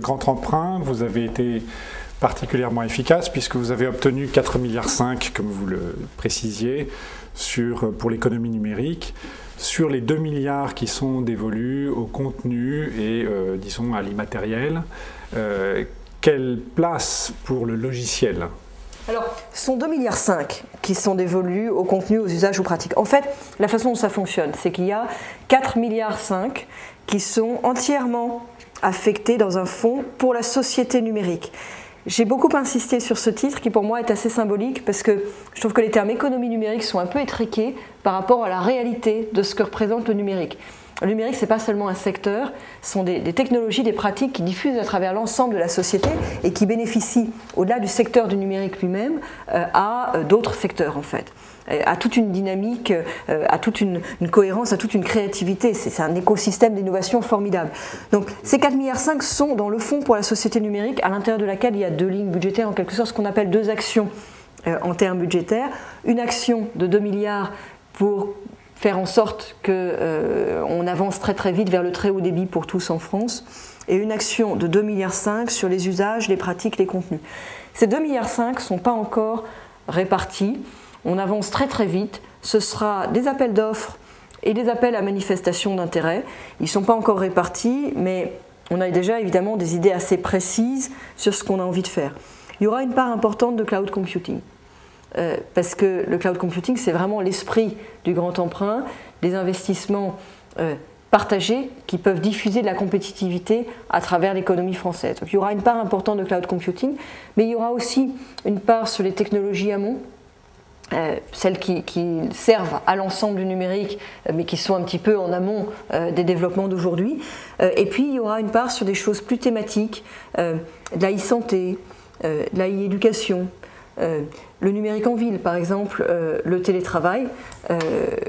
grand emprunt, vous avez été particulièrement efficace puisque vous avez obtenu 4,5 milliards, comme vous le précisiez, pour l'économie numérique, sur les 2 milliards qui sont dévolus au contenu et, disons, à l'immatériel. Quelle place pour le logiciel ? Alors, ce sont 2,5 milliards qui sont dévolus au contenu, aux usages, aux pratiques. En fait, la façon dont ça fonctionne, c'est qu'il y a 4,5 milliards qui sont entièrement affectés dans un fonds pour la société numérique. J'ai beaucoup insisté sur ce titre qui pour moi est assez symbolique parce que je trouve que les termes économie numérique sont un peu étriqués par rapport à la réalité de ce que représente le numérique. Le numérique, ce n'est pas seulement un secteur, ce sont des technologies, des pratiques qui diffusent à travers l'ensemble de la société et qui bénéficient, au-delà du secteur du numérique lui-même, à d'autres secteurs en fait, à toute une dynamique, à toute une cohérence, à toute une créativité. C'est un écosystème d'innovation formidable. Donc ces 4,5 milliards sont dans le fonds pour la société numérique, à l'intérieur de laquelle il y a 2 lignes budgétaires, en quelque sorte ce qu'on appelle 2 actions en termes budgétaires. Une action de 2 milliards pour faire en sorte qu'on avance très très vite vers le très haut débit pour tous en France, et une action de 2,5 milliards sur les usages, les pratiques, les contenus. Ces 2,5 milliards ne sont pas encore répartis, on avance très très vite, ce sera des appels d'offres et des appels à manifestation d'intérêt. Ils ne sont pas encore répartis, mais on a déjà évidemment des idées assez précises sur ce qu'on a envie de faire. Il y aura une part importante de cloud computing. Parce que le cloud computing, c'est vraiment l'esprit du grand emprunt, des investissements partagés qui peuvent diffuser de la compétitivité à travers l'économie française. Donc, il y aura une part importante de cloud computing, mais il y aura aussi une part sur les technologies amont, celles qui servent à l'ensemble du numérique, mais qui sont un petit peu en amont des développements d'aujourd'hui. Et puis, il y aura une part sur des choses plus thématiques, de la e-santé, de la e-éducation, le numérique en ville, par exemple, le télétravail,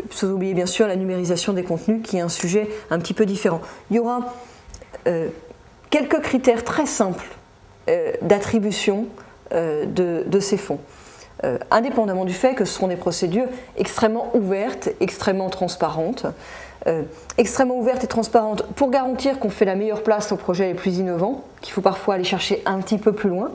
sans oublier bien sûr la numérisation des contenus, qui est un sujet un petit peu différent. Il y aura quelques critères très simples d'attribution de ces fonds, indépendamment du fait que ce sont des procédures extrêmement ouvertes, extrêmement transparentes, pour garantir qu'on fait la meilleure place aux projets les plus innovants, qu'il faut parfois aller chercher un petit peu plus loin,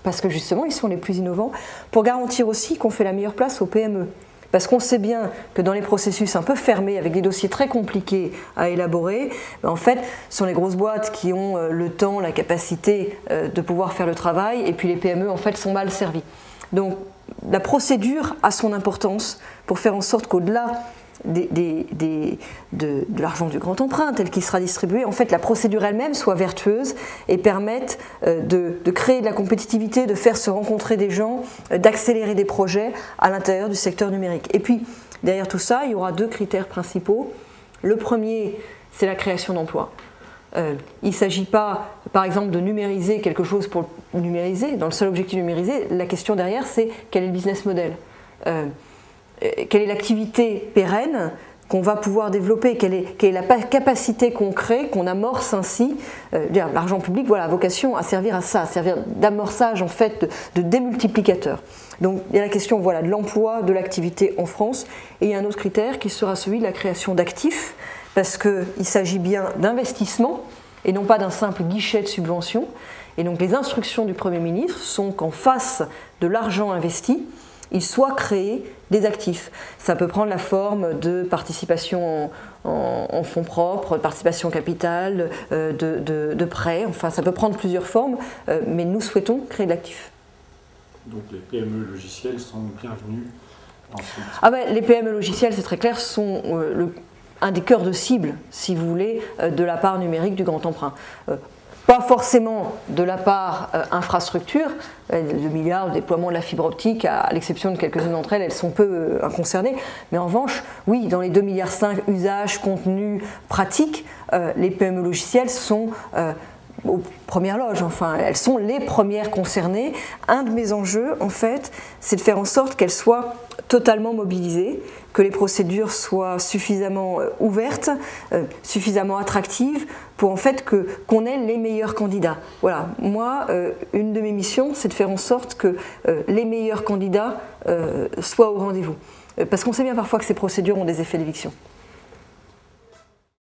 parce que justement ils sont les plus innovants, pour garantir aussi qu'on fait la meilleure place aux PME. Parce qu'on sait bien que dans les processus un peu fermés, avec des dossiers très compliqués à élaborer, en fait, ce sont les grosses boîtes qui ont le temps, la capacité de pouvoir faire le travail, et puis les PME en fait sont mal servies. Donc la procédure a son importance pour faire en sorte qu'au-delà de l'argent du grand emprunt tel qu'il sera distribué, en fait la procédure elle-même soit vertueuse et permette de créer de la compétitivité, de faire se rencontrer des gens, d'accélérer des projets à l'intérieur du secteur numérique. Et puis derrière tout ça, il y aura 2 critères principaux. Le premier, c'est la création d'emplois. Il ne s'agit pas, par exemple, de numériser quelque chose pour numériser, dans le seul objectif de numériser. La question derrière, c'est quel est le business model, quelle est l'activité pérenne qu'on va pouvoir développer, quelle est la capacité qu'on crée, qu'on amorce ainsi. L'argent public, voilà, a vocation à servir à ça, à servir d'amorçage en fait, de démultiplicateur. Donc il y a la question voilà, de l'emploi, de l'activité en France, et il y a un autre critère qui sera celui de la création d'actifs, parce qu'il s'agit bien d'investissement et non pas d'un simple guichet de subvention. Et donc les instructions du Premier ministre sont qu'en face de l'argent investi, il soit créé des actifs. Ça peut prendre la forme de participation en fonds propres, de participation capital, de prêts, enfin ça peut prendre plusieurs formes, mais nous souhaitons créer de l'actif. Donc les PME logiciels sont bienvenus dans ce... Ah ben, les PME logiciels, c'est très clair, sont un des cœurs de cible, si vous voulez, de la part numérique du grand emprunt. Pas forcément de la part infrastructure, le milliard de déploiement de la fibre optique, à l'exception de quelques-unes d'entre elles, elles sont peu inconcernées. Mais en revanche, oui, dans les 2,5 milliards usages, contenus, pratiques, les PME logicielles sont aux premières loges, enfin, elles sont les premières concernées. Un de mes enjeux, en fait, c'est de faire en sorte qu'elles soient totalement mobilisées, que les procédures soient suffisamment ouvertes, suffisamment attractives, pour en fait qu'on ait les meilleurs candidats. Voilà, moi, une de mes missions, c'est de faire en sorte que les meilleurs candidats soient au rendez-vous. Parce qu'on sait bien parfois que ces procédures ont des effets d'éviction.